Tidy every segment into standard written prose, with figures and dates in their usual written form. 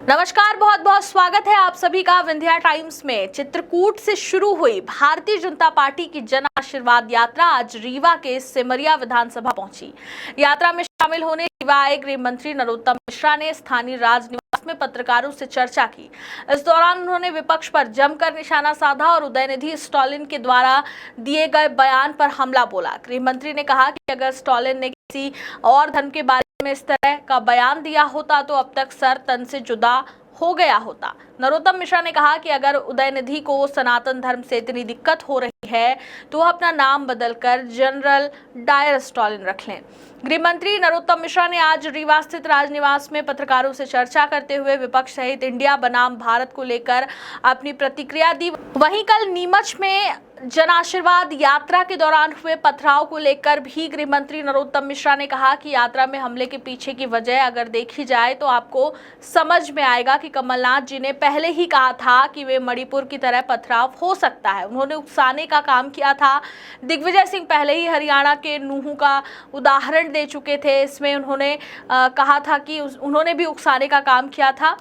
नमस्कार, बहुत बहुत स्वागत है आप सभी का विंध्या टाइम्स में। चित्रकूट से शुरू हुई भारतीय जनता पार्टी की जन आशीर्वाद यात्रा आज रीवा के सिमरिया विधानसभा पहुंची। यात्रा में शामिल होने रीवा आए गृह मंत्री नरोत्तम मिश्रा ने स्थानीय राजनिवास में पत्रकारों से चर्चा की। इस दौरान उन्होंने विपक्ष पर जमकर निशाना साधा और उदयनिधि स्टालिन के द्वारा दिए गए बयान पर हमला बोला। गृह मंत्री ने कहा कि अगर स्टालिन ने किसी और धर्म के बारे में इस तरह का बयान दिया होता तो अब तक सर तन से जुदा हो गया होता। नरोत्तम मिश्रा ने कहा कि अगर उदयनिधि को सनातन धर्म से इतनी दिक्कत हो रही है तो वह अपना नाम बदलकर जनरल डायर स्टालिन रख लें। गृह मंत्री नरोत्तम मिश्रा ने आज रीवा स्थित राजनिवास में पत्रकारों से चर्चा करते हुए विपक्ष सहित इंडिया बनाम भारत को लेकर अपनी प्रतिक्रिया दी। वहीं कल नीमच में जन आशीर्वाद यात्रा के दौरान हुए पथराव को लेकर भी गृह मंत्री नरोत्तम मिश्रा ने कहा कि यात्रा में हमले के पीछे की वजह अगर देखी जाए तो आपको समझ में आएगा कि कमलनाथ जी ने पहले ही कहा था कि वे मणिपुर की तरह पथराव हो सकता है। उन्होंने उकसाने का काम किया था। दिग्विजय सिंह पहले ही हरियाणा के नूहू का उदाहरण दे चुके थे। इसमें उन्होंने कहा था कि उन्होंने भी उकसाने का काम किया था।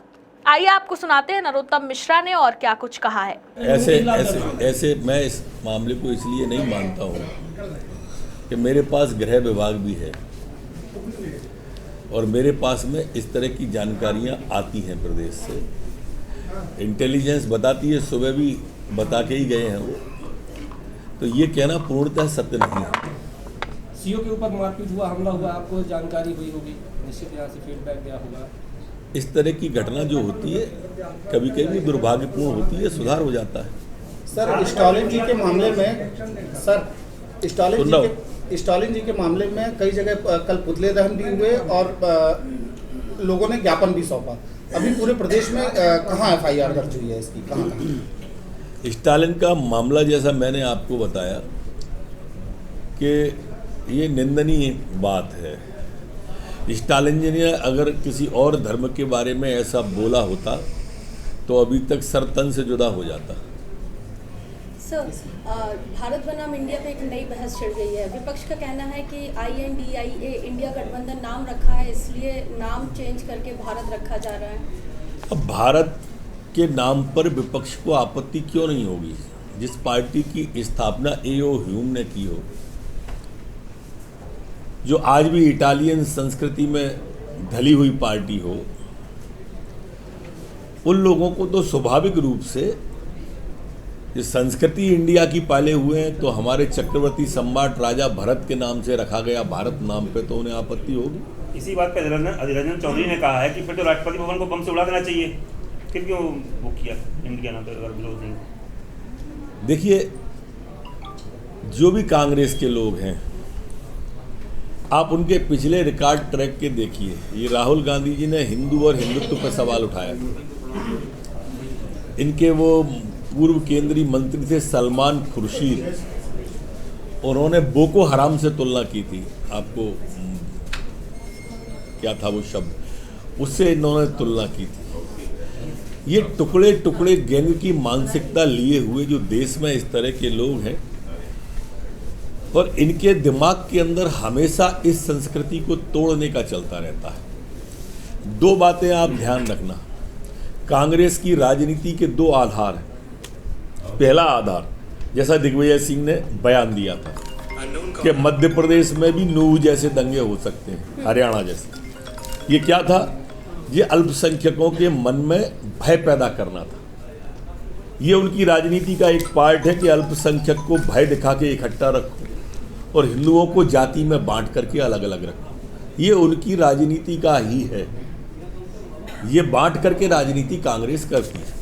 आइए आपको सुनाते हैं नरोत्तम मिश्रा ने और क्या कुछ कहा है। ऐसे मैं इस मामले को इसलिए नहीं मानता हूँ कि मेरे पास गृह विभाग भी है और मेरे पास में इस तरह की जानकारियाँ आती हैं प्रदेश से। इंटेलिजेंस बताती है, सुबह भी बता के ही गए हैं वो, तो ये कहना पूर्णतः सत्य नहीं है। सीओ के ऊपर मारपीट हुआ, हमला हुआ, आपको जानकारी हुई होगी, निश्चित यहाँ से फीडबैक दिया होगा। इस तरह की घटना जो होती है कभी कभी दुर्भाग्यपूर्ण होती है, सुधार हो जाता है। सर स्टालिन जी के मामले में स्टालिन जी के मामले में कई जगह कल पुतले दहन भी हुए और लोगों ने ज्ञापन भी सौंपा। अभी पूरे प्रदेश में कहाँ एफआईआर दर्ज हुई है इसकी, कहाँ? स्टालिन का मामला जैसा मैंने आपको बताया कि ये निंदनीय बात है। स्टालिन जी ने अगर किसी और धर्म के बारे में ऐसा बोला होता तो अभी तक सर तन से जुदा हो जाता। सर, भारत बनाम इंडिया पे एक नई बहस छिड़ गई है। विपक्ष का कहना है कि INDIA इंडिया गठबंधन नाम रखा है, इसलिए नाम चेंज करके भारत रखा जा रहा है। अब भारत के नाम पर विपक्ष को आपत्ति क्यों नहीं होगी? जिस पार्टी की स्थापना A.O. ह्यूम ने की हो, जो आज भी इटालियन संस्कृति में ढली हुई पार्टी हो, उन लोगों को तो स्वाभाविक रूप से ये संस्कृति इंडिया की पाले हुए हैं, तो हमारे चक्रवर्ती सम्राट राजा भरत के नाम से रखा गया भारत नाम पे, तो उन्हें आपत्ति होगी। इसी बात पे अधीर रंजन चौधरी ने कहा है कि फिर तो राष्ट्रपति भवन को बम से उड़ा देना चाहिए, फिर क्यों वो किया इंडिया नाम पे अगर विरोध नहीं। देखिए, जो भी कांग्रेस के लोग हैं, आप उनके पिछले रिकॉर्ड ट्रैक के देखिए। ये राहुल गांधी जी ने हिंदू और हिंदुत्व पर सवाल उठाया। इनके वो पूर्व केंद्रीय मंत्री थे सलमान खुर्शीद, उन्होंने बोको हराम से तुलना की थी। आपको क्या था वो शब्द, उससे इन्होंने तुलना की थी। ये टुकड़े टुकड़े गैंग की मानसिकता लिए हुए जो देश में इस तरह के लोग हैं, और इनके दिमाग के अंदर हमेशा इस संस्कृति को तोड़ने का चलता रहता है। दो बातें आप ध्यान रखना, कांग्रेस की राजनीति के दो आधार हैं। पहला आधार, जैसा दिग्विजय सिंह ने बयान दिया था कि मध्य प्रदेश में भी नूहू जैसे दंगे हो सकते हैं, हरियाणा जैसे। ये क्या था? ये अल्पसंख्यकों के मन में भय पैदा करना था। ये उनकी राजनीति का एक पार्ट है कि अल्पसंख्यक को भय दिखा के इकट्ठा रखो और हिंदुओं को जाति में बांट करके अलग अलग रखो। ये उनकी राजनीति का ही है। ये बांट करके राजनीति कांग्रेस करती है।